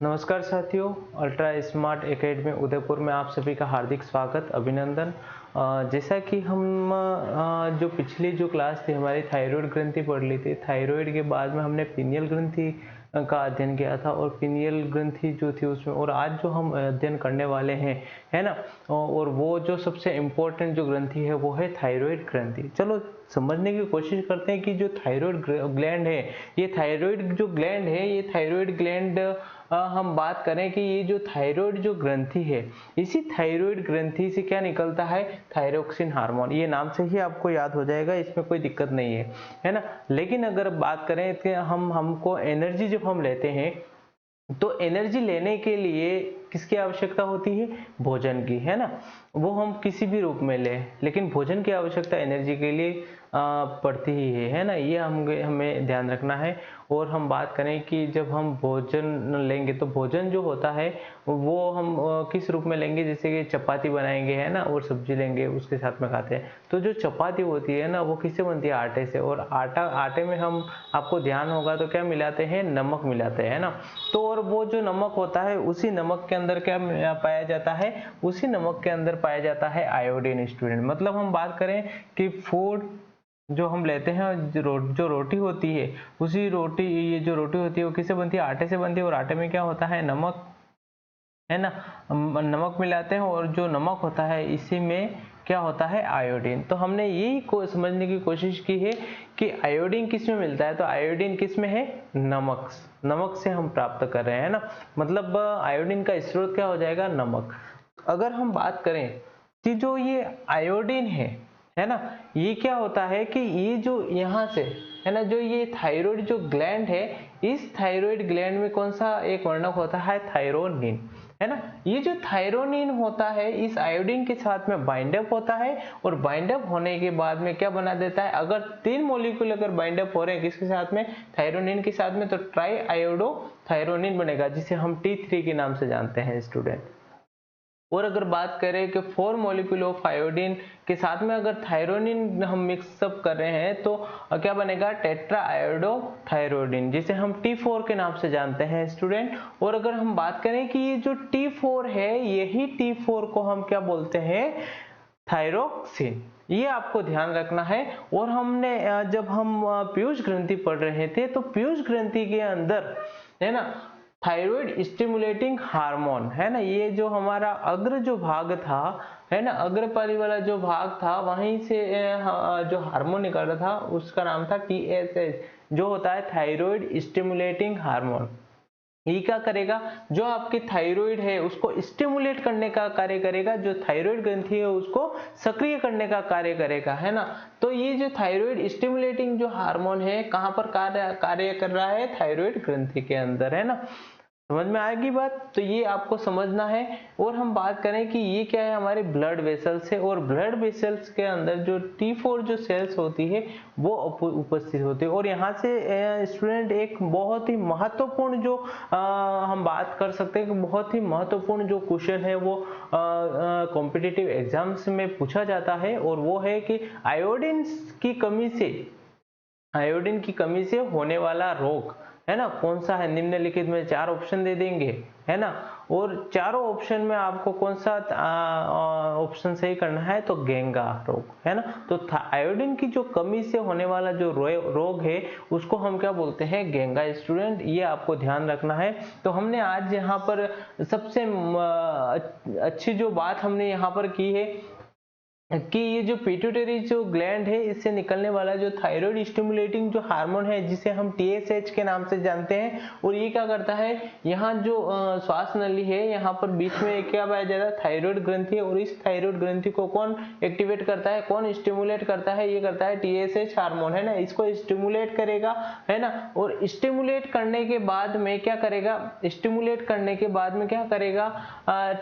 नमस्कार साथियों, ultra smart academy Udaipur में आप सभी का हार्दिक स्वागत अभिनंदन। जैसा कि हम जो पिछली जो क्लास थी हमारी थायराइड ग्रंथि पढ़ ली थी। थायराइड के बाद में हमने पीनियल ग्रंथि का अध्ययन किया था और पीनियल ग्रंथि जो थी उसमें, और आज जो हम अध्ययन करने वाले हैं, है ना, और वो जो सबसे इम्पोर्टेंट जो ग्रंथि है वो है थायराइड ग्रंथि। चलो समझने की कोशिश करते हैं कि जो थायराइड ग्लैंड है, ये थायराइड जो ग्लैंड है, ये थायराइड ग्लैंड हम बात करें कि ये जो थायराइड जो ग्रंथि है, इसी थायराइड ग्रंथि से क्या निकलता है, थायरोक्सिन हार्मोन। ये नाम से ही आपको याद हो जाएगा, इसमें कोई दिक्कत नहीं है ना। लेकिन अगर बात करें कि हमको एनर्जी जब हम लेते हैं, तो एनर्जी लेने के लिए किसकी आवश्यकता होती है, भोजन की, है ना। वो हम किसी भी रूप में लें, लेकिन भोजन की आवश्यकता एनर्जी के लिए पड़ती ही है ना। ये हमें ध्यान रखना है। और हम बात करें कि जब हम भोजन लेंगे तो भोजन जो होता है वो हम किस रूप में लेंगे, जैसे कि चपाती बनाएंगे, है ना, और सब्जी लेंगे उसके साथ में खाते हैं। तो जो चपाती होती है ना, वो किससे बनती है, आटे से। और आटे में हम, आपको ध्यान होगा तो क्या मिलाते हैं, नमक मिलाते हैं, है ना। तो और वो जो नमक होता है, उसी नमक के अंदर क्या पाया जाता है, उसी नमक के अंदर पाया जाता है आयोडीन। स्टूडेंट, मतलब हम बात करें कि फूड जो हम लेते हैं, जो रोटी होती है, उसी रोटी, ये जो रोटी होती है वो किससे बनती है, आटे से बनती है। और आटे में क्या होता है, नमक, है ना। नमक मिलाते हैं, और जो नमक होता है इसी में क्या होता है, आयोडीन। तो हमने यही को समझने की कोशिश की है कि आयोडीन किस में मिलता है। तो आयोडीन किस में है, नमक, नमक से हम प्राप्त कर रहे हैं ना। मतलब आयोडीन का स्रोत क्या हो जाएगा, नमक। अगर हम बात करें कि जो ये आयोडीन है ना, ये क्या होता है कि ये जो यहाँ से, है ना, जो ये थायराइड जो ग्लैंड है, इस थायराइड ग्लैंड में कौन सा एक वर्णक होता है, थायरोनिन, है ना। ये जो थायरोनिन होता है, इस आयोडीन के साथ में बाइंडअप होता है, और बाइंडअप होने के बाद में क्या बना देता है, अगर तीन मॉलिक्यूल अगर बाइंडअप हो रहे हैं किसके साथ में, थायरोनिन के साथ में, तो ट्राई आयोडो थायरोनिन बनेगा, जिसे हम T3 के नाम से जानते हैं स्टूडेंट। और अगर बात करें कि 4 मॉलिक्यूल ऑफ आयोडीन के साथ में अगर थायरोनिन हम मिक्सअप कर रहे हैं, तो क्या बनेगा, टेट्रा आयोडो थायरोडिन, जिसे हम T4 के नाम से जानते हैं स्टूडेंट। और अगर हम बात करें कि ये जो T4 है, यही T4 को हम क्या बोलते हैं, थायरोक्सिन। ये आपको ध्यान रखना है। और हमने जब हम पीयूष ग्रंथि पढ़ रहे थे, तो पीयूष ग्रंथि के अंदर, है ना, थायराइड स्टिमुलेटिंग हार्मोन, है ना, ये जो हमारा अग्र जो भाग था, है ना, अग्रपाली वाला जो भाग था, वहीं से जो हार्मोन निकल रहा था, उसका नाम था TSH, जो होता है थायराइड स्टिमुलेटिंग हार्मोन। ये क्या करेगा, जो आपकी थायराइड है उसको स्टिमुलेट करने का कार्य करेगा, जो थायराइड ग्रंथि है उसको सक्रिय करने का कार्य करेगा, है ना। तो ये जो थायराइड स्टिमुलेटिंग जो हार्मोन है, कहां पर कार्य कर रहा है, थायराइड ग्रंथि के अंदर, है ना। समझ में आएगी बात, तो ये आपको समझना है। और हम बात करें कि ये क्या है, हमारे ब्लड वेसल्स है, और ब्लड वेसल्स के अंदर जो T4 जो सेल्स होती है वो उपस्थित होती है। और यहाँ से स्टूडेंट एक बहुत ही महत्वपूर्ण जो हम बात कर सकते हैं कि बहुत ही महत्वपूर्ण जो क्वेश्चन है वो कॉम्पिटिटिव एग्जाम्स में पूछा जाता है, और वो है कि आयोडीन की कमी से, आयोडीन की कमी से होने वाला रोग, है ना, कौन सा है। निम्नलिखित में 4 ऑप्शन दे देंगे, है ना, और चारों ऑप्शन में आपको कौन सा ऑप्शन सही करना है, तो गेंगा रोग, है ना। तो आयोडीन की जो कमी से होने वाला जो रोग है उसको हम क्या बोलते हैं, गेंगा। स्टूडेंट, ये आपको ध्यान रखना है। तो हमने आज यहाँ पर सबसे अच्छी जो बात हमने यहाँ पर की है कि ये जो पिट्यूटरी जो ग्लैंड है, इससे निकलने वाला जो थायराइड स्टिमुलेटिंग जो हार्मोन है, जिसे हम TSH के नाम से जानते हैं, और ये क्या करता है, यहाँ जो श्वास नली है, यहाँ पर बीच में क्या पाया जाता है, थायराइड ग्रंथि है। और इस थायराइड ग्रंथि को कौन एक्टिवेट करता है, कौन स्टिमुलेट करता है, ये करता है TSH हार्मोन, है ना। इसको स्टिमुलेट करेगा, है ना। और स्टिमुलेट करने के बाद में क्या करेगा, स्टिमुलेट करने के बाद में क्या करेगा,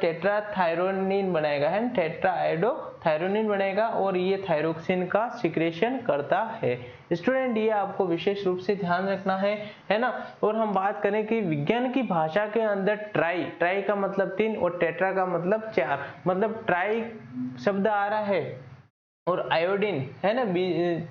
टेट्रा थायरोनिन बनाएगा, है ना, टेट्रा आयोडो थायरोनिन बनेगा, और ये थायरोक्सिन का सिक्रेशन करता है। स्टूडेंट, ये आपको विशेष रूप से ध्यान रखना है ना। और हम बात करें कि विज्ञान की भाषा के अंदर ट्राई का मतलब 3 और टेट्रा का मतलब 4, मतलब ट्राई शब्द आ रहा है, और आयोडीन, है ना,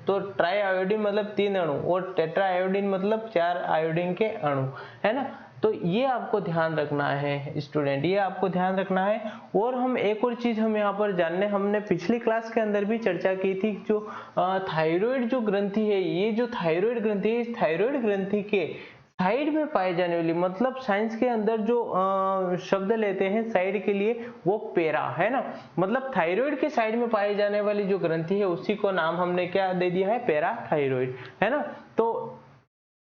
तो ट्राई आयोडीन मतलब 3 अणु, और टेट्रा आयोडीन मतलब 4 आयोडीन के अणु, है ना। तो ये आपको ध्यान रखना है स्टूडेंट, ये आपको ध्यान रखना है। और हम एक और चीज हम यहाँ पर जानने, हमने पिछली क्लास के अंदर भी चर्चा की थी, जो थायराइड जो ग्रंथि है, ये जो थायराइड ग्रंथि है, इस थायराइड ग्रंथि के साइड में पाए जाने वाली, मतलब साइंस के अंदर जो शब्द लेते हैं साइड के लिए, वो पैरा है ना, मतलब थायराइड के साइड में पाए जाने वाली जो ग्रंथि है उसी को नाम हमने क्या दे दिया है, पैराथायराइड, है ना। तो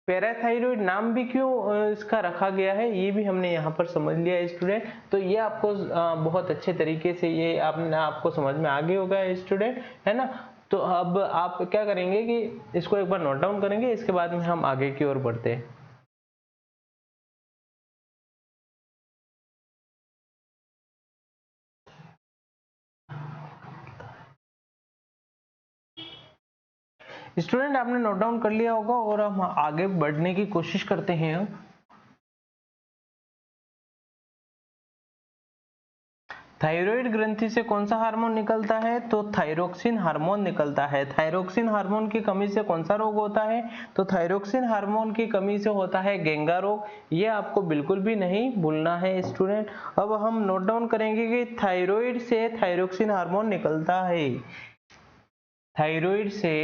पैराथायराइड नाम भी क्यों इसका रखा गया है, ये भी हमने यहाँ पर समझ लिया है स्टूडेंट। तो ये आपको बहुत अच्छे तरीके से ये आपको समझ में आ गया होगा स्टूडेंट, है ना। तो अब आप क्या करेंगे कि इसको एक बार नोट डाउन करेंगे, इसके बाद में हम आगे की ओर बढ़ते हैं। स्टूडेंट आपने नोट डाउन कर लिया होगा और हम आगे बढ़ने की कोशिश करते हैं। थायराइड ग्रंथि से कौन सा हार्मोन निकलता है, तो थायरोक्सिन हार्मोन निकलता है। थायरोक्सिन हार्मोन की कमी से कौन सा रोग होता है, तो थायरोक्सिन हार्मोन की कमी से होता है गेंगा रोग। ये आपको बिल्कुल भी नहीं भूलना है स्टूडेंट। अब हम नोट डाउन करेंगे कि थायराइड से थायरोक्सिन हार्मोन निकलता है। थायराइड से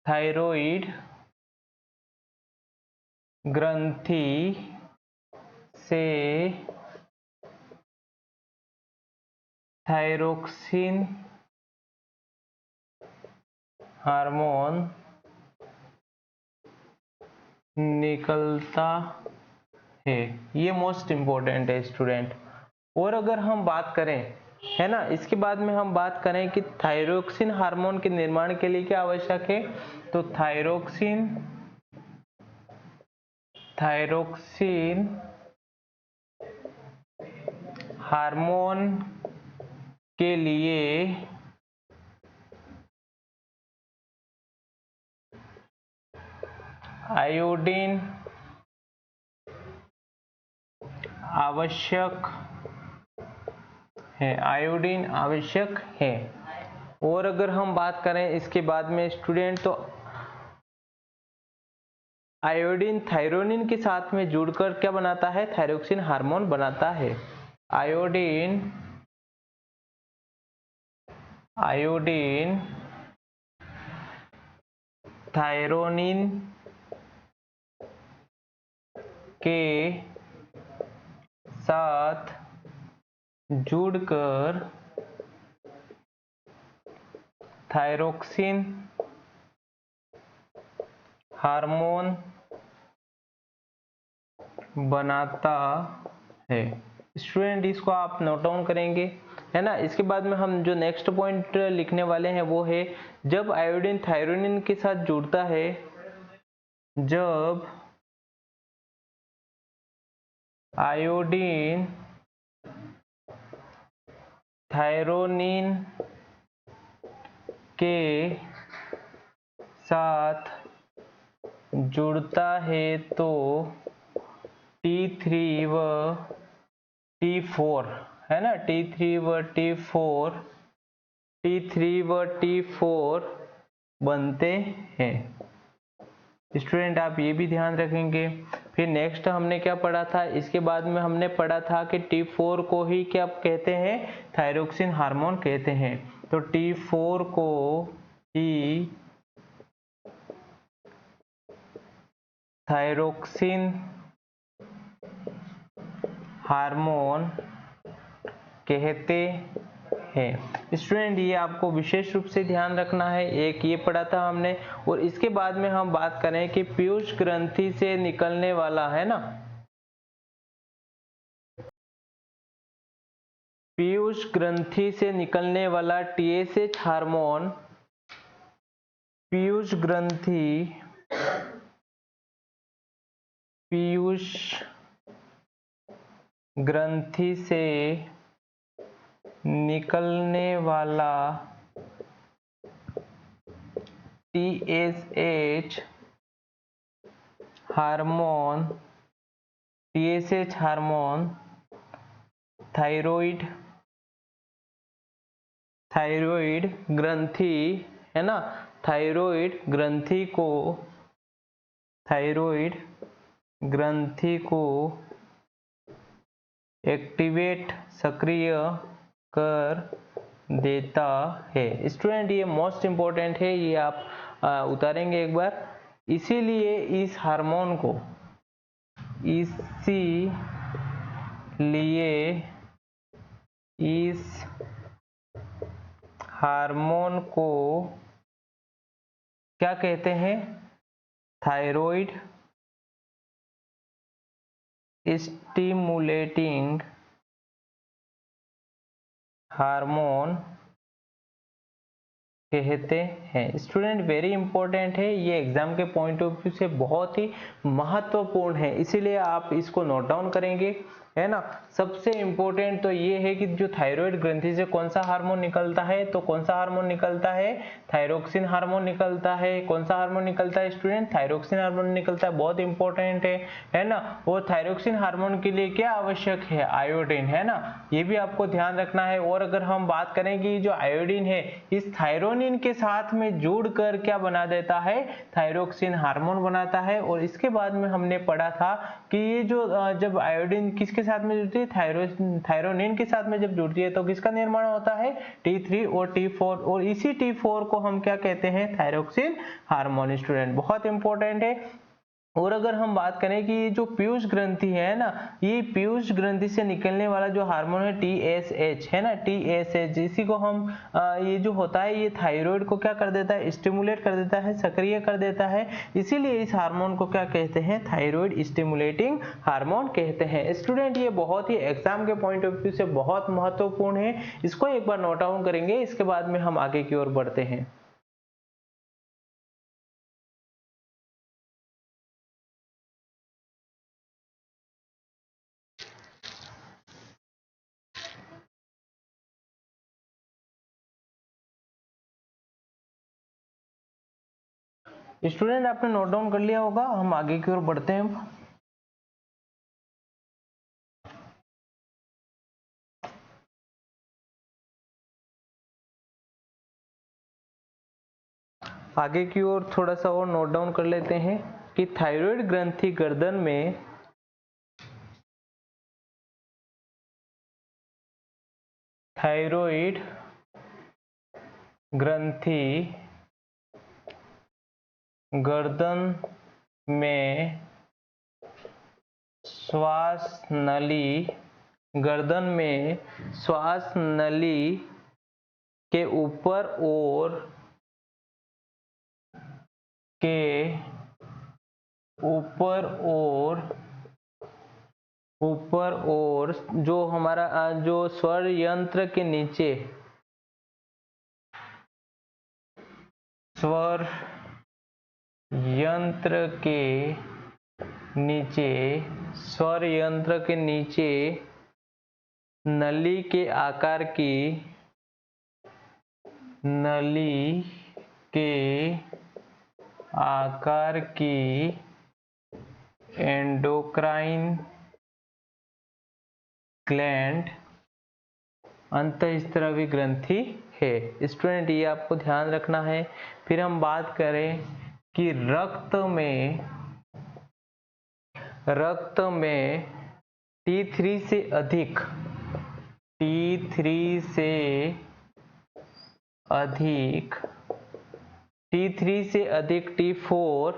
थायराइड ग्रंथि से थायरोक्सिन हार्मोन निकलता है। ये मोस्ट इंपॉर्टेंट है स्टूडेंट। और अगर हम बात करें, है ना, इसके बाद में हम बात करें कि थायरोक्सिन हार्मोन के निर्माण के लिए क्या आवश्यक है, तो थायरोक्सिन हार्मोन के लिए आयोडीन आवश्यक है, आयोडीन आवश्यक है। और अगर हम बात करें इसके बाद में स्टूडेंट, तो आयोडीन थायरोनिन के साथ में जुड़कर क्या बनाता है, थायरोक्सिन हार्मोन बनाता है। आयोडीन थायरोनिन के साथ जुड़कर थायरोक्सिन हार्मोन बनाता है। स्टूडेंट इसको आप नोट डाउन करेंगे, है ना। इसके बाद में हम जो नेक्स्ट पॉइंट लिखने वाले हैं वो है, जब आयोडीन थायरोनिन के साथ जुड़ता है, जब आयोडीन थायरोनिन के साथ जुड़ता है तो T3 व T4, है ना, T3 व T4 बनते हैं। स्टूडेंट आप ये भी ध्यान रखेंगे। फिर नेक्स्ट हमने क्या पढ़ा था, इसके बाद में हमने पढ़ा था कि T4 को ही क्या कहते हैं, थायरोक्सिन हार्मोन कहते हैं। तो T4 को ही थायरोक्सिन हार्मोन कहते हैं। स्टूडेंट ये आपको विशेष रूप से ध्यान रखना है। एक ये पढ़ा था हमने, और इसके बाद में हम बात करें कि पीयूष ग्रंथि से निकलने वाला, है ना, पीयूष ग्रंथि से निकलने वाला TSH हार्मोन, पीयूष ग्रंथि से निकलने वाला TSH हार्मोन थायराइड ग्रंथि, है ना, थायराइड ग्रंथि को थायराइड ग्रंथि को एक्टिवेट सक्रिय कर देता है। स्टूडेंट ये मोस्ट इम्पोर्टेंट है, ये आप उतारेंगे एक बार। इसीलिए इस हार्मोन को क्या कहते हैं? थायराइड स्टिमुलेटिंग हार्मोन कहते हैं। स्टूडेंट वेरी इंपॉर्टेंट है, ये एग्जाम के पॉइंट ऑफ व्यू से बहुत ही महत्वपूर्ण है, इसीलिए आप इसको नोट डाउन करेंगे, है ना। सबसे इंपॉर्टेंट तो ये है कि जो थायराइड ग्रंथि से कौन सा हार्मोन निकलता है, तो कौन सा हार्मोन निकलता है? थायरोक्सिन हार्मोन निकलता है। कौन सा हार्मोन निकलता है स्टूडेंट? थायरोक्सिन हार्मोन निकलता है, बहुत इंपॉर्टेंट है ना। और थायरोक्सिन हार्मोन के लिए क्या आवश्यक है? आयोडीन, है ना, ये भी आपको ध्यान रखना है। और अगर हम बात करें कि जो आयोडीन है इस थायरोनिन के साथ में जुड़कर क्या बना देता है? थायरोक्सिन हार्मोन बनाता है। और इसके बाद में हमने पढ़ा था कि ये जो जब आयोडीन किसके साथ में जुड़ती है? थायरोनिन के साथ में जब जुड़ती है तो किसका निर्माण होता है? T3 और T4, और इसी T4 को हम क्या कहते हैं? Thyroxine hormone. स्टूडेंट बहुत इंपॉर्टेंट है। और अगर हम बात करें कि ये जो पीयूष ग्रंथि है ना, ये पीयूष ग्रंथि से निकलने वाला जो हार्मोन है TSH, है ना, TSH, इसी को हम ये जो होता है ये थायराइड को क्या कर देता है? स्टिमुलेट कर देता है, सक्रिय कर देता है। इसीलिए इस हार्मोन को क्या कहते हैं? थायराइड स्टिमुलेटिंग हार्मोन कहते हैं। स्टूडेंट ये बहुत ही एग्जाम के पॉइंट ऑफ व्यू से बहुत महत्वपूर्ण है, इसको एक बार नोट डाउन करेंगे, इसके बाद में हम आगे की ओर बढ़ते हैं। स्टूडेंट आपने नोट डाउन कर लिया होगा, हम आगे की ओर बढ़ते हैं। आगे की ओर थोड़ा सा और नोट डाउन कर लेते हैं कि थायराइड ग्रंथि गर्दन में थायराइड ग्रंथि गर्दन में श्वास नली के ऊपर और जो हमारा जो स्वर यंत्र के नीचे स्वर यंत्र के नीचे नली के आकार की एंडोक्राइन ग्लैंड अंतःस्रावी ग्रंथि है। स्टूडेंट ये आपको ध्यान रखना है। फिर हम बात करें कि रक्त में T3 से अधिक T4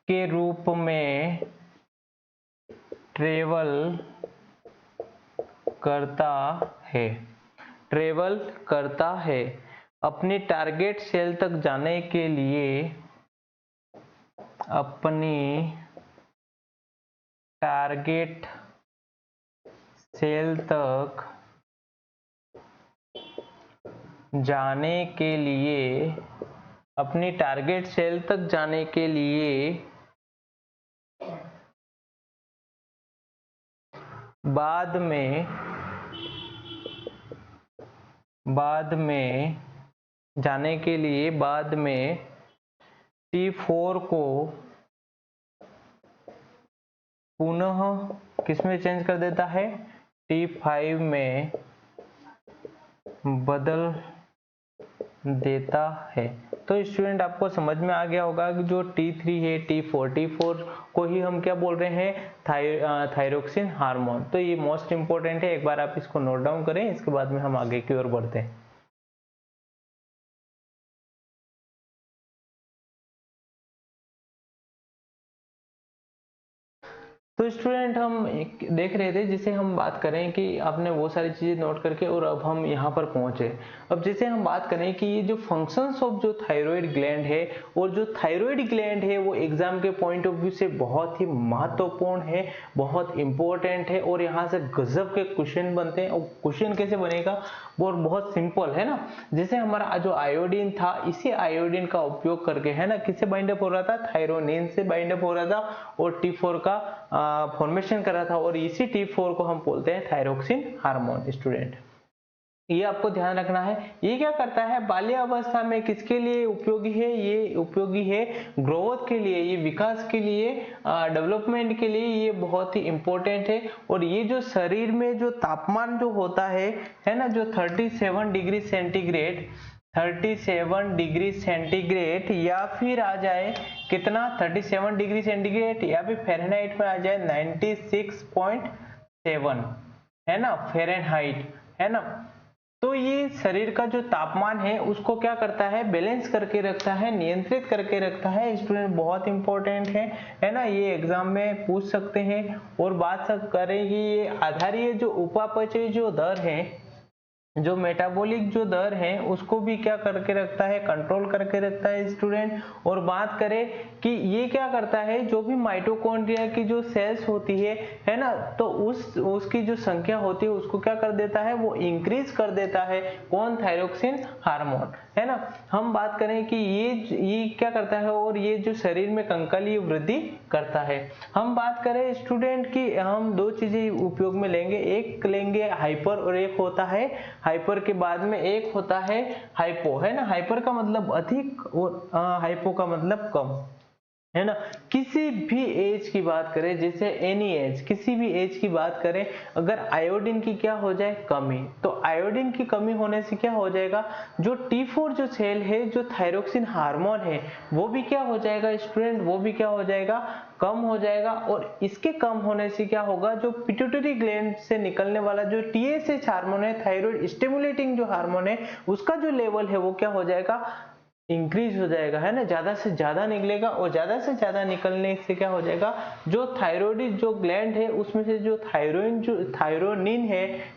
के रूप में ट्रेवल करता है अपनी टारगेट सेल तक जाने के लिए। अपनी टारगेट सेल तक जाने के लिए बाद में T4 को पुनः किसमें चेंज कर देता है? T5 में बदल देता है। तो स्टूडेंट आपको समझ में आ गया होगा कि जो T3 है, T4 को ही हम क्या बोल रहे हैं, थायरोक्सिन हार्मोन। तो ये मोस्ट इंपॉर्टेंट है, एक बार आप इसको नोट डाउन करें, इसके बाद में हम आगे की ओर बढ़ते हैं। तो स्टूडेंट हम देख रहे थे, जिसे हम बात करें कि आपने वो सारी चीजें नोट करके और अब हम यहाँ पर पहुंचे। अब जैसे हम बात करें कि ये जो फंक्शंस ऑफ जो थायराइड ग्लैंड है, और जो थायराइड ग्लैंड है वो एग्जाम के पॉइंट ऑफ व्यू से बहुत ही महत्वपूर्ण है, बहुत इंपॉर्टेंट है, और यहाँ से गजब के क्वेश्चन बनते हैं। और क्वेश्चन कैसे बनेगा, वो बहुत सिंपल है ना। जैसे हमारा जो आयोडीन था, इसी आयोडीन का उपयोग करके, है ना, किससे बाइंड अप हो रहा था, थायरोनिन से बाइंड अप हो रहा था और T4 का फॉर्मेशन कर रहा था, और इसी T4 को हम बोलते हैं थायरोक्सिन हार्मोन। स्टूडेंट ये आपको ध्यान रखना है। ये क्या करता है, बाल्यावस्था में किसके लिए उपयोगी है, ये उपयोगी है ग्रोथ के लिए, ये विकास के लिए, डेवलपमेंट के लिए ये बहुत ही इंपॉर्टेंट है। और ये जो शरीर में जो तापमान जो होता है ना, जो 37 डिग्री सेंटीग्रेड, 37 डिग्री सेंटीग्रेड, या फिर आ जाए कितना, 37 डिग्री सेंटीग्रेड, या फिर फ़ारेनहाइट में आ जाए 96.7, है ना, फ़ारेनहाइट, है ना। तो ये शरीर का जो तापमान है उसको क्या करता है, बैलेंस करके रखता है, नियंत्रित करके रखता है। स्टूडेंट बहुत इंपॉर्टेंट है ना, ये एग्जाम में पूछ सकते हैं। और बात करेंगे ये आधारीय जो उपापचय जो दर है, जो मेटाबॉलिक जो दर है, उसको भी क्या करके रखता है, कंट्रोल करके रखता है स्टूडेंट। और बात करें कि ये क्या करता है, जो भी माइटोकॉन्ड्रिया की जो सेल्स होती है ना, तो उसकी जो संख्या होती है उसको क्या कर देता है, वो इंक्रीज कर देता है। कौन, थायरोक्सिन हार्मोन, है ना। हम बात करें कि ये क्या करता है, और ये जो शरीर में कंकालीय वृद्धि करता है। हम बात करें स्टूडेंट की, हम दो चीजें उपयोग में लेंगे, एक लेंगे हाइपर और एक होता है, हाइपर के बाद में एक होता है हाइपो, है ना। हाइपर का मतलब अधिक और हाइपो का मतलब कम, है ना। किसी भी एज की बात करें, जैसे एनी एज, किसी भी एज की बात करें, अगर आयोडीन की क्या हो जाए, कमी, तो आयोडीन की कमी होने से क्या हो जाएगा, जो T4 जो सेल है, जो थायरोक्सिन हार्मोन है, वो भी क्या हो जाएगा स्टूडेंट, वो भी क्या हो जाएगा, कम हो जाएगा। और इसके कम होने से क्या होगा, जो पिट्यूटरी ग्लैंड से निकलने वाला जो TSH हार्मोन है, थायराइड स्टिमुलेटिंग जो हार्मोन है, उसका जो लेवल है वो क्या हो जाएगा, इंक्रीज हो जाएगा, है ना, ज्यादा से ज्यादा निकलेगा। और ज्यादा से ज्यादा निकलने से क्या हो जाएगा, जो थायरोइड जो ग्लैंड है उसमें से जो थायरोनिन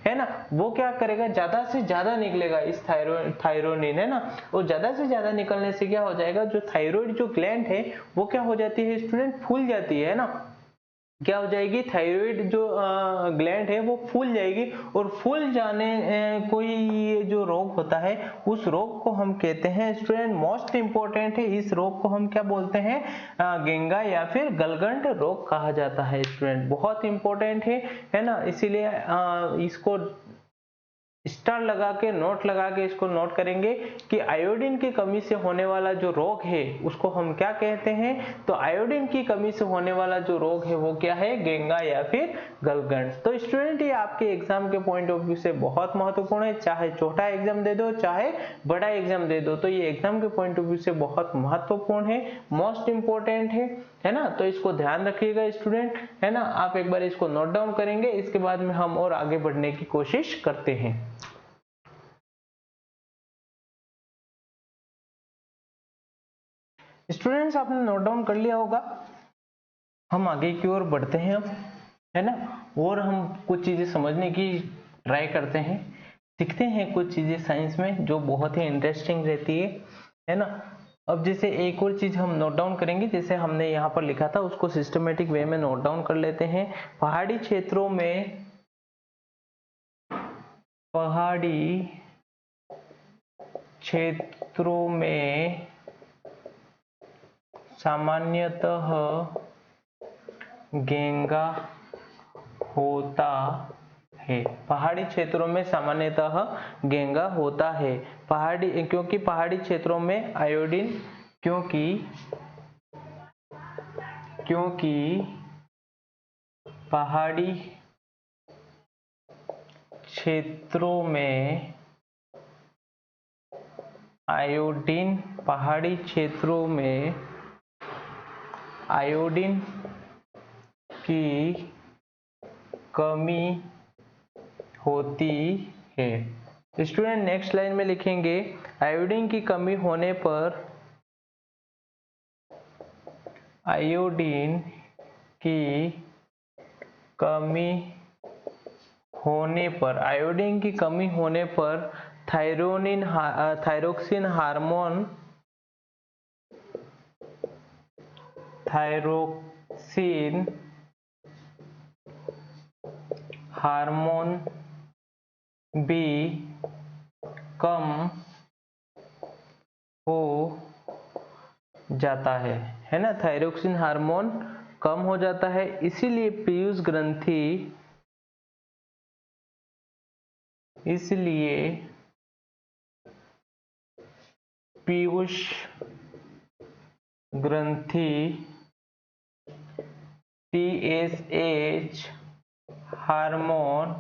है ना, वो क्या करेगा, ज्यादा से ज्यादा निकलेगा, इस थायरोनिन, है ना। और ज्यादा से ज्यादा निकलने से क्या हो जाएगा, जो थायरोइड जो ग्लैंड है वो क्या हो जाती है स्टूडेंट, फूल जाती है ना। क्या हो जाएगी, थायराइड जो ग्लैंड है वो फूल जाएगी। और फूल जाने कोई ये जो रोग होता है, उस रोग को हम कहते हैं स्टूडेंट, मोस्ट इंपॉर्टेंट है, इस रोग को हम क्या बोलते हैं, गेंगा या फिर गलगंड रोग कहा जाता है स्टूडेंट। बहुत इंपॉर्टेंट है ना, इसीलिए इसको स्टार लगा के, नोट लगा के इसको नोट करेंगे कि आयोडीन की कमी से होने वाला जो रोग है उसको हम क्या कहते हैं। तो आयोडीन की कमी से होने वाला जो रोग है वो क्या है, गेंगा या फिर गलगंड। तो स्टूडेंट ये आपके एग्जाम के पॉइंट ऑफ व्यू से बहुत महत्वपूर्ण है, चाहे छोटा एग्जाम दे दो चाहे बड़ा एग्जाम दे दो, तो ये एग्जाम के पॉइंट ऑफ व्यू से बहुत महत्वपूर्ण है, मोस्ट इंपॉर्टेंट है ना। तो इसको ध्यान रखिएगा स्टूडेंट, है ना। आप एक बार इसको नोट डाउन करेंगे, इसके बाद में हम और आगे बढ़ने की कोशिश करते हैं। स्टूडेंट्स आपने नोट डाउन कर लिया होगा, हम आगे की ओर बढ़ते हैं अब, है ना। और हम कुछ चीजें समझने की ट्राई करते हैं, सीखते हैं कुछ चीजें साइंस में जो बहुत ही इंटरेस्टिंग रहती है ना। अब जैसे एक और चीज हम नोट डाउन करेंगे, जैसे हमने यहाँ पर लिखा था उसको सिस्टमेटिक वे में नोट डाउन कर लेते हैं। पहाड़ी क्षेत्रों में, पहाड़ी क्षेत्रों में सामान्यतः गेंगा होता है। पहाड़ी क्षेत्रों में सामान्यतः गेंगा होता है। क्योंकि पहाड़ी क्षेत्रों में आयोडीन, क्योंकि पहाड़ी क्षेत्रों में आयोडीन पहाड़ी क्षेत्रों में आयोडीन की कमी होती है। स्टूडेंट नेक्स्ट लाइन में लिखेंगे आयोडीन की कमी होने पर आयोडीन की कमी होने पर आयोडीन की कमी होने पर थायरोक्सिन हार्मोन भी कम हो जाता है ना। थायरोक्सिन हार्मोन कम हो जाता है, इसीलिए पीयूष ग्रंथि TSH हार्मोन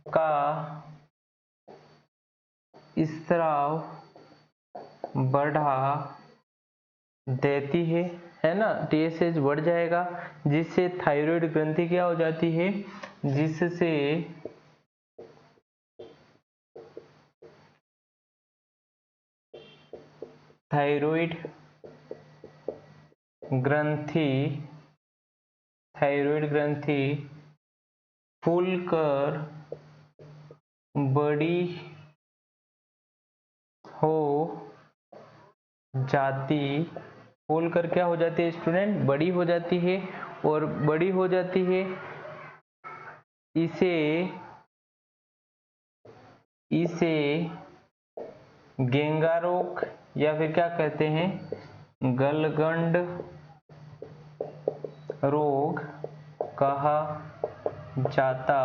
का स्राव बढ़ा देती है ना। TSH बढ़ जाएगा जिससे थायराइड ग्रंथि क्या हो जाती है, जिससे थायराइड ग्रंथि फूलकर बड़ी हो जाती फूलकर क्या हो जाती है स्टूडेंट, बड़ी हो जाती है, और बड़ी हो जाती है इसे गेंगा रोग या फिर क्या कहते हैं, गलगंड रोग कहा जाता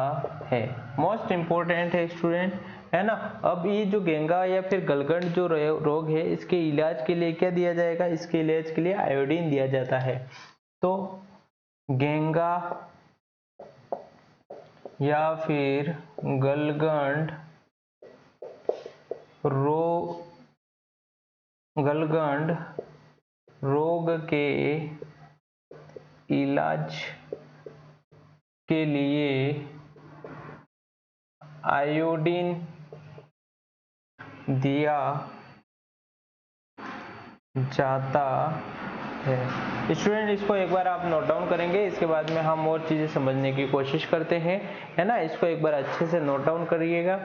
है। मोस्ट इंपॉर्टेंट है स्टूडेंट, है ना। अब ये जो गेंगा या फिर गलगंड जो रोग है, इसके इलाज के लिए क्या दिया जाएगा, इसके इलाज के लिए आयोडीन दिया जाता है। तो गेंगा या फिर गलगंड रोग के इलाज के लिए आयोडीन दिया जाता है। स्टूडेंट इसको एक बार आप नोट डाउन करेंगे, इसके बाद में हम और चीजें समझने की कोशिश करते हैं, है ना। इसको एक बार अच्छे से नोट डाउन करिएगा।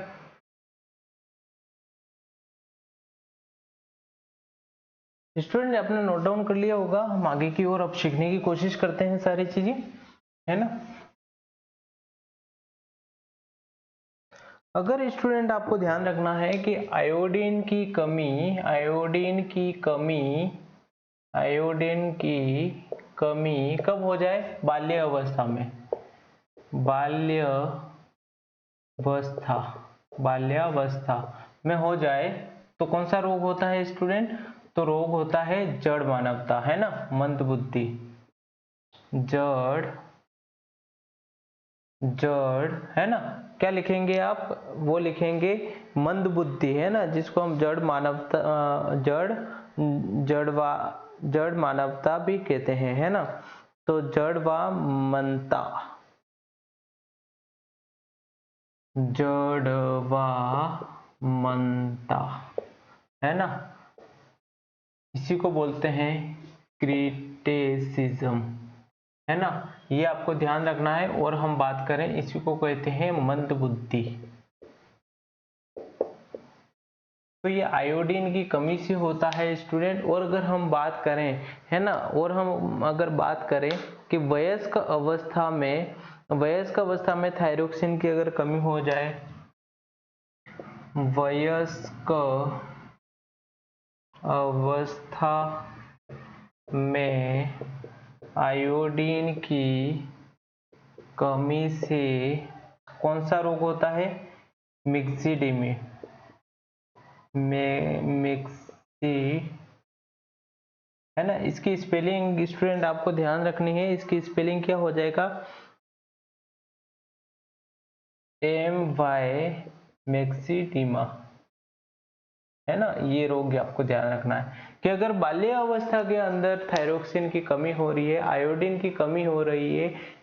स्टूडेंट ने अपना नोट डाउन कर लिया होगा, हम आगे की ओर अब सीखने की कोशिश करते हैं सारी चीजें, है ना। अगर स्टूडेंट आपको ध्यान रखना है कि आयोडीन की कमी कब हो जाए, बाल्यावस्था में हो जाए तो कौन सा रोग होता है स्टूडेंट, तो रोग होता है जड़ मानवता, है ना, मंदबुद्धि, जड़, है ना। क्या लिखेंगे आप, वो लिखेंगे मंदबुद्धि, है ना, जिसको हम जड़ मानवता भी कहते हैं, है ना। तो जड़वामनता, है ना, इसी को बोलते हैं क्रिटिसिज्म, है ना। ये आपको ध्यान रखना है। और हम बात करें, इसी को कहते हैं मंदबुद्धि। तो ये आयोडीन की कमी से होता है स्टूडेंट। और अगर हम बात करें, है ना, और हम अगर बात करें कि वयस्क अवस्था में थायरोक्सिन की अगर कमी हो जाए, वयस्क अवस्था में आयोडीन की कमी से कौन सा रोग होता है, मिक्सिडीमी, है ना। इसकी स्पेलिंग स्टूडेंट आपको ध्यान रखनी है, इसकी स्पेलिंग क्या हो जाएगा, MY मैक्सिडीमा, है ना। ये रोग आपको ध्यान रखना है कि अगर बाल्य अवस्था के अंदर थायरोक्सिन की कमी हो रही है, आयोडीन की कमी हो रही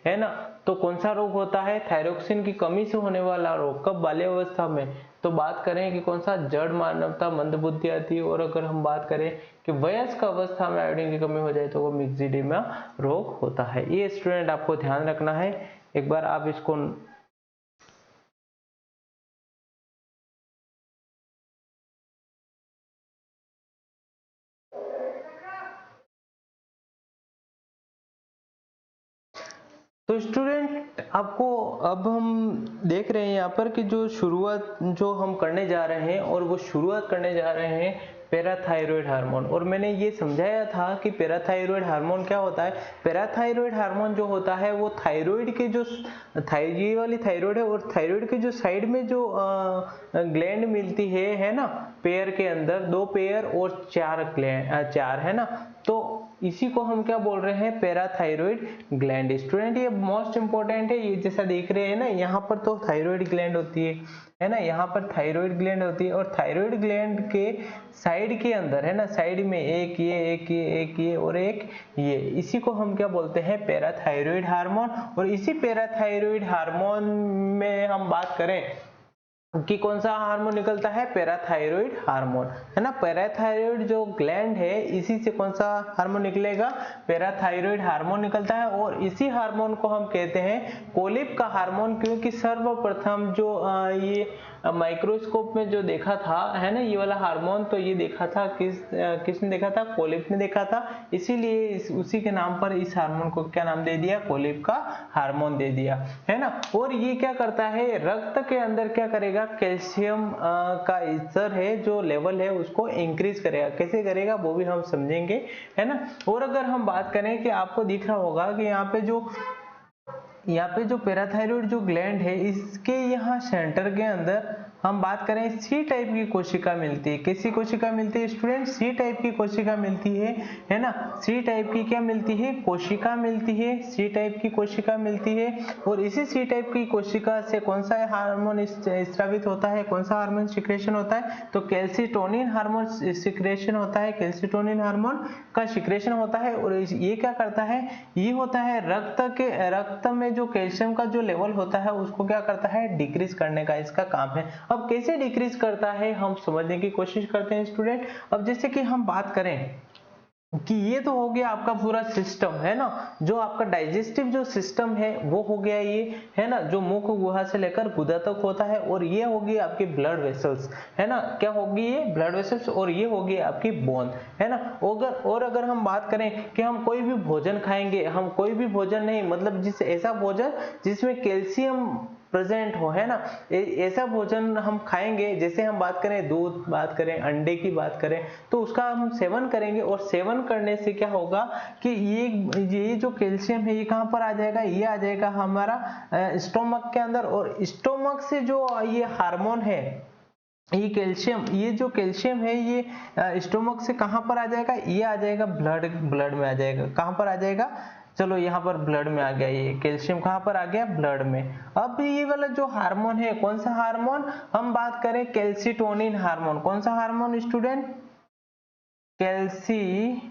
है ना, तो कौन सा रोग होता है, थायरोक्सिन की कमी से होने वाला रोग। कब, बाल्य अवस्था में। तो बात करें कि कौन सा, जड़ मानवता, मंदबुद्धि आती है। और अगर हम बात करें कि वयस्क अवस्था में आयोडीन की कमी हो जाए तो वो मिक्सिडीमा रोग होता है। ये स्टूडेंट आपको ध्यान रखना है। एक बार आप इसको तो स्टूडेंट आपको, अब हम देख रहे हैं यहाँ पर कि जो शुरुआत जो हम करने जा रहे हैं, और वो शुरुआत करने जा रहे हैं पैराथायरॉयड हार्मोन। और मैंने ये समझाया था कि पैराथायरॉयड हार्मोन क्या होता है। पैराथायरॉयड हार्मोन जो होता है वो थायराइड के जो ये वाली थायराइड है, और थायराइड के जो साइड में जो ग्लैंड मिलती है ना, पेयर के अंदर 2 पेयर और 4 ग्लैंड, 4 है ना, तो इसी को हम क्या बोल रहे हैं, पैराथायरॉयड ग्लैंड। स्टूडेंट ये मोस्ट इंपॉर्टेंट है। ये जैसा देख रहे हैं ना, यहाँ पर तो थायराइड ग्लैंड होती है ना, यहाँ पर थायराइड ग्लैंड होती है, और थायराइड ग्लैंड के साइड के अंदर है ना, साइड में एक ये और एक ये, इसी को हम क्या बोलते हैं, पैराथायरॉयड हार्मोन। और इसी पैराथायरॉयड हार्मोन में हम बात करें कि कौन सा हार्मोन निकलता है, पैराथायरॉयड हार्मोन, है ना। पैराथायरॉयड जो ग्लैंड है, इसी से कौन सा हार्मोन निकलेगा, पैराथायरॉयड हार्मोन निकलता है। और इसी हार्मोन को हम कहते हैं कोलिप का हार्मोन, क्योंकि सर्वप्रथम जो ये माइक्रोस्कोप में जो देखा था, है ना, ये वाला हार्मोन, तो ये देखा था किसने देखा था, कोलिप ने देखा था। इसीलिए उसी के नाम पर इस हार्मोन को क्या नाम दे दिया, कोलिप का हार्मोन दे दिया, है ना। और ये क्या करता है, रक्त के अंदर क्या करेगा, कैल्शियम का स्तर है, जो लेवल है, उसको इंक्रीज करेगा। कैसे करेगा वो भी हम समझेंगे, है ना। और अगर हम बात करें कि आपको दिख रहा होगा कि यहाँ पे जो पैराथायरॉयड जो ग्लैंड है, इसके यहाँ सेंटर के अंदर हम बात करें, सी टाइप की कोशिका मिलती है। कैसी कोशिका मिलती है स्टूडेंट, सी टाइप की कोशिका मिलती है ना। सी टाइप की क्या मिलती है, कोशिका मिलती है, सी टाइप की कोशिका मिलती है। और इसी सी टाइप की कोशिका से कौन सा हार्मोन स्रावित होता है, कौन सा हार्मोन सिक्रेशन होता है, तो कैल्सिटोनिन हार्मोन सिक्रेशन होता है, कैल्सिटोनिन हार्मोन का सिक्रेशन होता है। और ये क्या करता है, ये होता है रक्त में जो कैल्शियम का जो लेवल होता है, उसको क्या करता है, डिक्रीज करने का इसका काम है। अब कैसे डिक्रीज करता है हम समझने की कोशिश करते हैं स्टूडेंट। अब जैसे कि हम बात करें कि ये तो हो गया आपका पूरा सिस्टम, है ना, जो आपका डाइजेस्टिव जो सिस्टम है वो हो गया ये, है ना, जो मुख गुहा से लेकर गुदा तक होता है। और ये होगी आपकी ब्लड वेसल्स, है ना, क्या होगी ये, ब्लड वेसल्स। और ये होगी आपकी बोन, है ना। अगर हम बात करें कि हम कोई भी भोजन खाएंगे, हम कोई भी भोजन नहीं, मतलब ऐसा भोजन जिसमें कैल्शियम प्रेजेंट हो, है ना, ऐसा भोजन हम खाएंगे। जैसे हम बात करें दूध, बात करें अंडे की बात करें, तो उसका हम सेवन करेंगे। और सेवन करने से क्या होगा कि ये जो कैल्शियम है, ये कहाँ पर आ जाएगा, ये आ जाएगा हमारा स्टोमक के अंदर। और स्टोमक से जो ये हार्मोन है, ये जो कैल्शियम है, ये स्टोमक से कहां पर आ जाएगा, ये आ जाएगा ब्लड में आ जाएगा। कहां पर आ जाएगा, चलो यहाँ पर ब्लड में आ गया, ये कैल्शियम कहां पर आ गया, ब्लड में। अब ये वाला जो हार्मोन है, कौन सा हार्मोन, हम बात करें कैल्सिटोनिन हार्मोन। कौन सा हार्मोन स्टूडेंट, कैल्सिटोनिन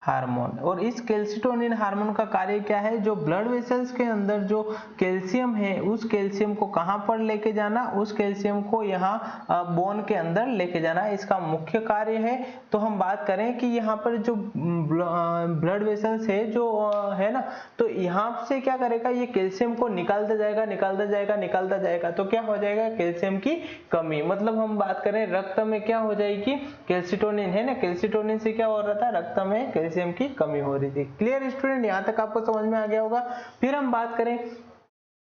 हार्मोन। और इस कैल्सिटोनिन हार्मोन का कार्य क्या है, जो ब्लड वेसल्स के अंदर जो कैल्शियम है, उस कैल्शियम को कहां पर लेके जाना, उस कैल्शियम को यहाँ बोन के अंदर लेके जाना, इसका मुख्य कार्य है। तो हम बात करें कि यहाँ पर जो ब्लड वेसल्स है जो है ना, तो यहाँ से क्या करेगा, ये कैल्शियम को निकालता जाएगा। तो क्या हो जाएगा, कैल्शियम की कमी। मतलब हम बात करें रक्त में क्या हो जाएगी, कैल्सिटोनिन, है ना, कैल्सिटोनिन से क्या हो रहा था, रक्त में कैल्शियम की कमी हो रही थी। क्लियर स्टूडेंट, यहाँ तक आपको समझ में आ गया होगा। फिर हम बात करें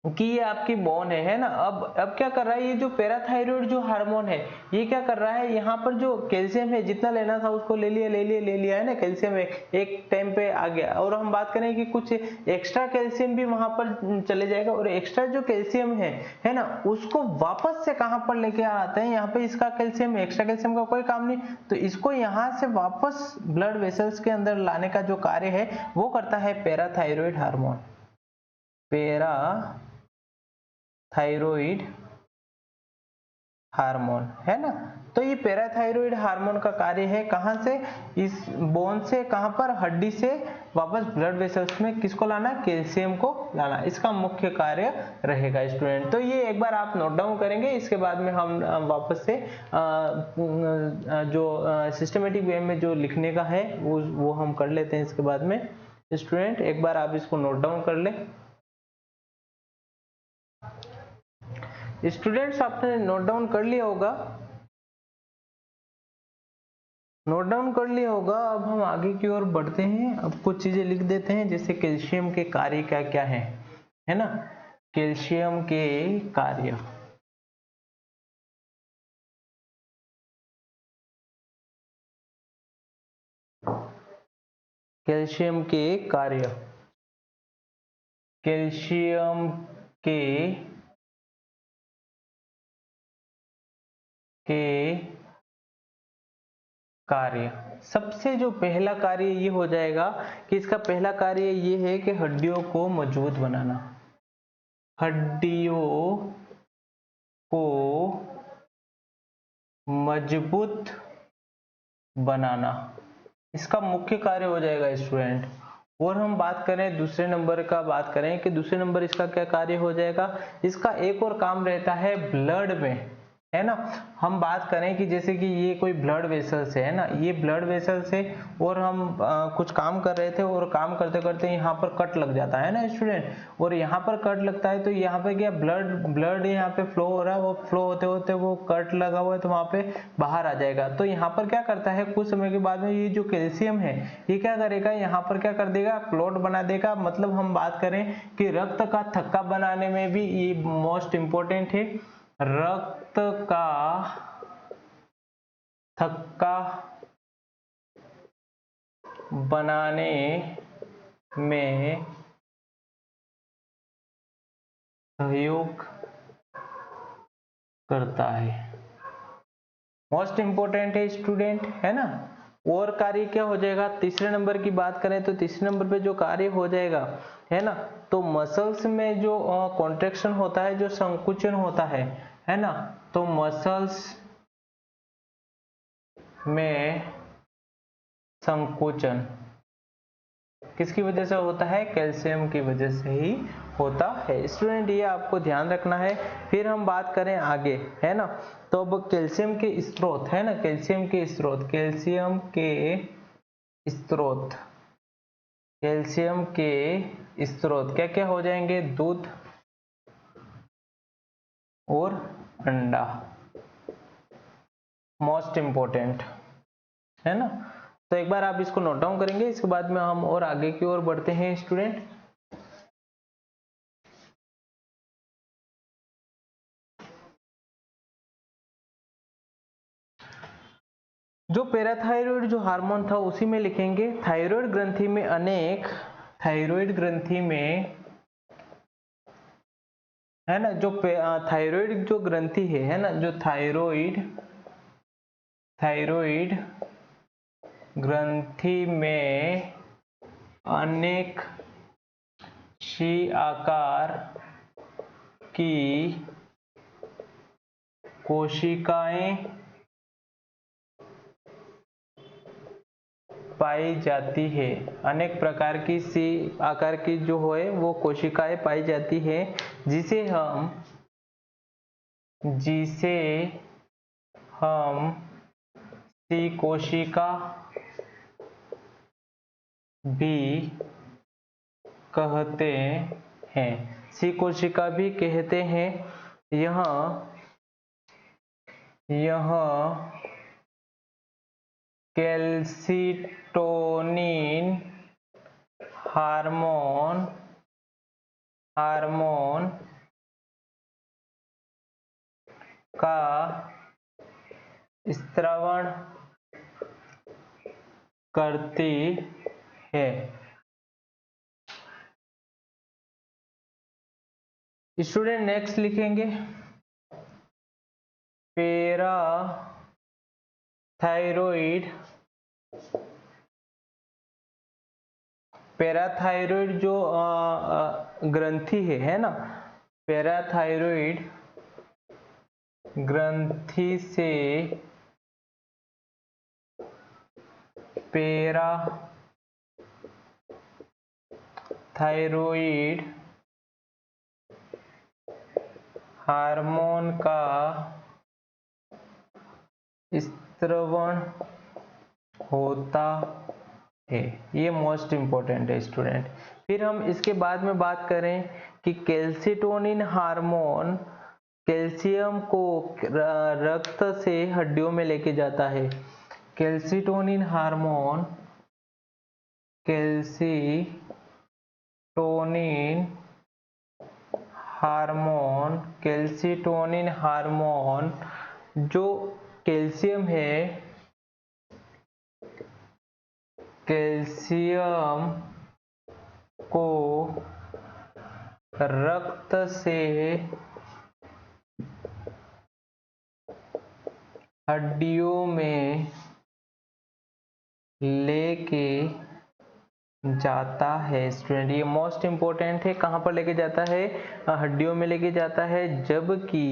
कि ये आपकी बोन है ना। अब क्या कर रहा है, ये जो पैराथायरॉयड जो हार्मोन है, ये क्या कर रहा है, यहाँ पर जो कैल्शियम है, जितना लेना था उसको ले लिया, है ना, कैल्शियम एक टाइम पे आ गया। और हम बात करें कि कुछ एक्स्ट्रा कैल्शियम भी वहां पर चले जाएगा। और एक्स्ट्रा जो कैल्शियम है ना, उसको वापस से कहां पर लेके आते हैं, यहाँ पे इसका कैल्शियम, एक्स्ट्रा कैल्शियम का कोई काम नहीं, तो इसको यहाँ से वापस ब्लड वेसल्स के अंदर लाने का जो कार्य है, वो करता है पैराथायरॉयड हार्मोन। पैराथायरॉयड हार्मोन, है ना। तो ये पैराथायरॉइड हार्मोन का कार्य है कहाँ से, इस बोन से, कहाँ पर, हड्डी से वापस ब्लड वेसल्स में किसको लाना, कैल्शियम को लाना, इसका मुख्य कार्य रहेगा स्टूडेंट। तो ये एक बार आप नोट डाउन करेंगे, इसके बाद में हम वापस से जो सिस्टमेटिक वे में जो लिखने का है वो हम कर लेते हैं इसके बाद में। स्टूडेंट एक बार आप इसको नोट डाउन कर लें। स्टूडेंट्स आपने नोट डाउन कर लिया होगा, नोट डाउन कर लिया होगा। अब हम आगे की ओर बढ़ते हैं, अब कुछ चीजें लिख देते हैं, जैसे कैल्शियम के कार्य क्या क्या है ना। कैल्शियम के कार्य, कैल्शियम के कार्य, कैल्शियम के कार्य, सबसे जो पहला कार्य ये हो जाएगा कि इसका पहला कार्य ये है कि हड्डियों को मजबूत बनाना, हड्डियों को मजबूत बनाना, इसका मुख्य कार्य हो जाएगा स्टूडेंट। और हम बात करें दूसरे नंबर का, बात करें कि दूसरे नंबर इसका क्या कार्य हो जाएगा, इसका एक और काम रहता है ब्लड में, है ना। हम बात करें कि जैसे कि ये कोई ब्लड वेसल्स है ना, ये ब्लड वेसल्स है और हम कुछ काम कर रहे थे और काम करते करते यहाँ पर कट लग जाता है ना स्टूडेंट, और यहाँ पर कट लगता है तो यहाँ पे क्या ब्लड यहाँ पे फ्लो हो रहा है, वो फ्लो होते होते वो कट लगा हुआ है तो वहाँ पे बाहर आ जाएगा। तो यहाँ पर क्या करता है, कुछ समय के बाद में ये जो कैल्शियम है ये क्या करेगा, यहाँ पर क्या कर देगा, क्लॉट बना देगा। मतलब हम बात करें कि रक्त का थक्का बनाने में भी ये मोस्ट इंपॉर्टेंट है, रक्त का थक्का बनाने में सहयोग करता है, मोस्ट इंपॉर्टेंट है स्टूडेंट, है ना। और कार्य क्या हो जाएगा, तीसरे नंबर की बात करें तो तीसरे नंबर पे जो कार्य हो जाएगा, है ना, तो मसल्स में जो कॉन्ट्रैक्शन होता है, जो संकुचन होता है ना, तो मसल्स में संकुचन किसकी वजह से होता है, कैल्शियम की वजह से ही होता है स्टूडेंट, ये आपको ध्यान रखना है। फिर हम बात करें आगे, है ना, तो अब कैल्शियम के स्रोत, है ना, कैल्शियम के स्रोत, कैल्शियम के स्रोत, कैल्शियम के स्रोत क्या क्या हो जाएंगे, दूध और अंडा, मोस्ट इंपॉर्टेंट, है ना। तो एक बार आप इसको नोट डाउन करेंगे, इसके बाद में हम और आगे की ओर बढ़ते हैं स्टूडेंट। जो पैराथायरॉइड जो हार्मोन था उसी में लिखेंगे, थायराइड ग्रंथि में अनेक, थायराइड ग्रंथि में, है ना, जो थायराइड जो ग्रंथि है ना, जो थायराइड ग्रंथि में अनेक शी आकार की कोशिकाएं पाई जाती है, अनेक प्रकार की सी आकार की जो है वो कोशिकाएं पाई जाती है, जिसे हम सी कोशिका भी कहते हैं, सी कोशिका भी कहते हैं। यह कैल्सिटोनिन हार्मोन का स्रावण करती है। स्टूडेंट नेक्स्ट लिखेंगे, पैराथायरॉइड जो ग्रंथि है ना, पैराथायरॉइड ग्रंथि से पैरा थायरॉइड हार्मोन का स्त्रवण होता है। ये मोस्ट इम्पोर्टेंट है स्टूडेंट। फिर हम इसके बाद में बात करें कि कैल्सिटोनिन हार्मोन कैल्शियम को रक्त से हड्डियों में लेके जाता है। कैल्सिटोनिन हार्मोन कैल्सिटोनिन हार्मोन जो कैल्शियम है, कैल्शियम को रक्त से हड्डियों में लेके जाता है स्टूडेंट। ये मोस्ट इम्पोर्टेंट है। कहाँ पर लेके जाता है? हड्डियों में लेके जाता है। जबकि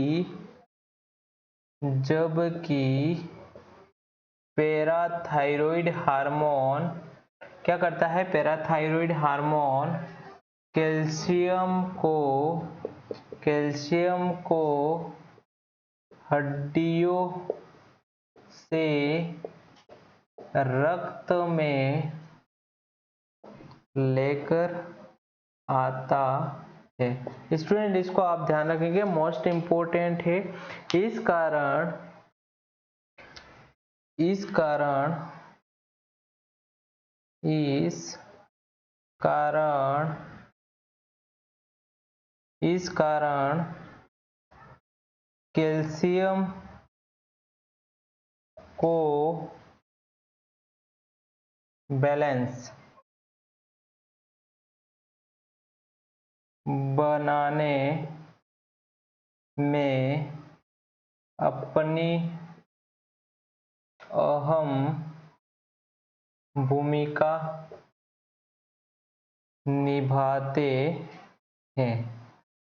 पैराथायरॉइड हार्मोन क्या करता है? पैराथायरॉइड हार्मोन कैल्शियम को हड्डियों से रक्त में लेकर आता है। स्टूडेंट इसको आप ध्यान रखेंगे, मोस्ट इम्पोर्टेंट है। इस कारण कैल्शियम को बैलेंस बनाने में अपनी अहम भूमिका निभाते हैं।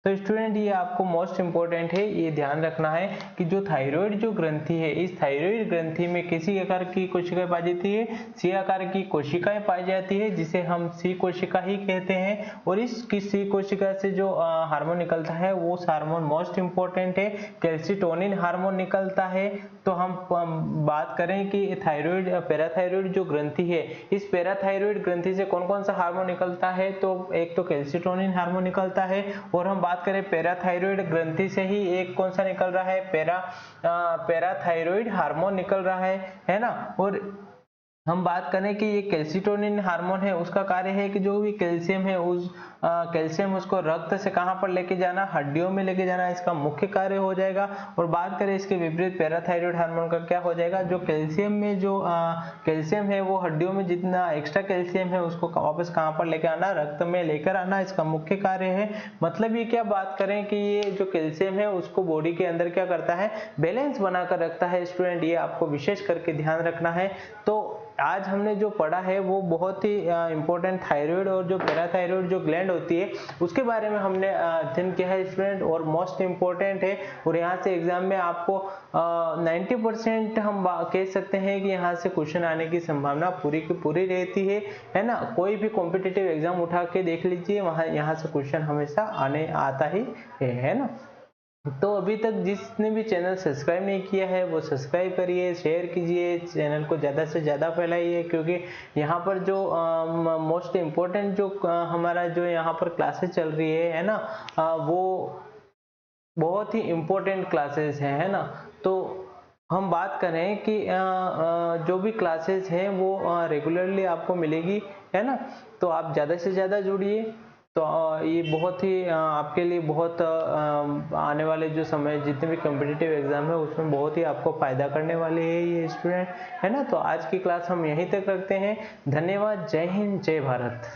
तो स्टूडेंट ये आपको मोस्ट इम्पोर्टेंट है, ये ध्यान रखना है कि जो थायराइड जो ग्रंथि है, इस थायराइड ग्रंथि में किसी आकार की कोशिकाएं पाई जाती है, सी आकार की कोशिकाएं पाई जाती है, जिसे हम सी कोशिका ही कहते हैं। और इस सी कोशिका से जो हार्मोन निकलता है वो हार्मोन मोस्ट इम्पोर्टेंट है, कैल्सिटोनिन हार्मोन निकलता है। तो हम बात करें कि थायराइड पैराथायरॉइड जो ग्रंथि है, इस पैराथायरॉइड ग्रंथि से कौन कौन सा हार्मोन निकलता है? तो एक तो कैल्सिटोनिन हार्मोन निकलता है, और हम बात करें पैराथायरॉइड ग्रंथि से ही एक कौन सा निकल रहा है? पैराथायरॉइड हार्मोन निकल रहा है ना। और हम बात करें कि ये कैल्सिटोनिन हार्मोन है, उसका कार्य है कि जो भी कैल्शियम है कैल्शियम उसको रक्त से कहां पर लेके जाना? हड्डियों में लेके जाना, इसका मुख्य कार्य हो जाएगा। और बात करें इसके विपरीत पैराथायरॉइड हार्मोन का, क्या हो जाएगा? जो कैल्शियम में जो कैल्शियम है वो हड्डियों में जितना एक्स्ट्रा कैल्शियम है उसको वापस कहां पर लेकर आना? रक्त में लेकर आना, इसका मुख्य कार्य है। मतलब ये क्या बात करें कि ये जो कैल्शियम है उसको बॉडी के अंदर क्या करता है? बैलेंस बनाकर रखता है स्टूडेंट। ये आपको विशेष करके ध्यान रखना है। तो आज हमने जो पढ़ा है वो बहुत ही इंपॉर्टेंट थायराइड और जो पैराथायरॉइड जो ग्लैंड होती है उसके बारे में हमने अध्ययन किया है स्टूडेंट, और मोस्ट इम्पोर्टेंट है। और यहाँ से एग्जाम में आपको 90% हम कह सकते हैं कि यहाँ से क्वेश्चन आने की संभावना पूरी की पूरी रहती है ना। कोई भी कॉम्पिटिटिव एग्जाम उठा के देख लीजिए, वहाँ यहाँ से क्वेश्चन हमेशा आता ही है ना। तो अभी तक जिसने भी चैनल सब्सक्राइब नहीं किया है वो सब्सक्राइब करिए, शेयर कीजिए, चैनल को ज़्यादा से ज़्यादा फैलाइए, क्योंकि यहाँ पर जो मोस्ट इम्पोर्टेंट जो हमारा जो यहाँ पर क्लासेस चल रही है ना, वो बहुत ही इम्पोर्टेंट क्लासेस है ना। तो हम बात करें कि जो भी क्लासेस हैं वो रेगुलरली आपको मिलेगी, है ना। तो आप ज़्यादा से ज़्यादा जुड़िए। तो ये बहुत ही आपके लिए बहुत आने वाले जो समय जितने भी कॉम्पिटिटिव एग्जाम है उसमें बहुत ही आपको फायदा करने वाले है ये स्टूडेंट, है ना। तो आज की क्लास हम यहीं तक रखते हैं। धन्यवाद। जय हिंद, जय भारत।